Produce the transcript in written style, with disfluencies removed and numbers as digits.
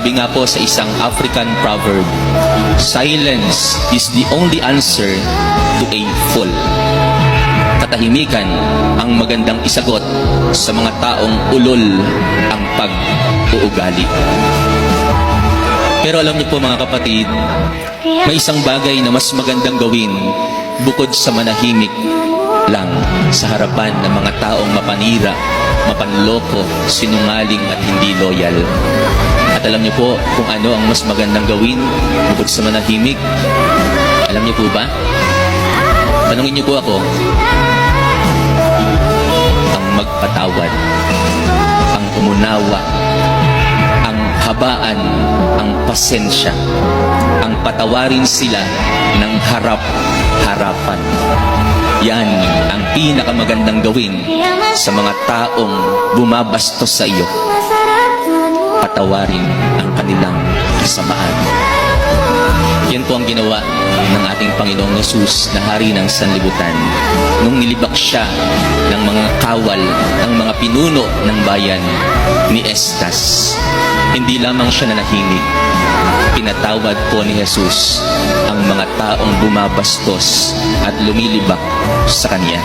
Sabi nga po sa isang African proverb, silence is the only answer to a fool. Katahimikan ang magandang isagot sa mga taong ulol ang pag-uugali. Pero alam niyo po mga kapatid, may isang bagay na mas magandang gawin bukod sa manahimik lang sa harapan ng mga taong mapanira, mapanloko, sinungaling at hindi loyal. At alam niyo po kung ano ang mas magandang gawin bukod sa manahimik? Alam niyo po ba? Tanungin niyo po ako. Ang magpatawad, ang umunawa, ang habaan, ang pasensya, ang patawarin sila ng harap-harapan. Yan ang pinakamagandang gawin sa mga taong bumabastos sa iyo. Patawarin ang kanilang kasamaan. Yan po ang ginawa ng ating Panginoong Hesus na hari ng sanlibutan nung nilibak siya ng mga kawal, ng mga pinuno ng bayan ni Estas. Hindi lamang siya nanahimik, pinatawad po ni Jesus ang mga taong bumabastos at lumilibak sa Kanya.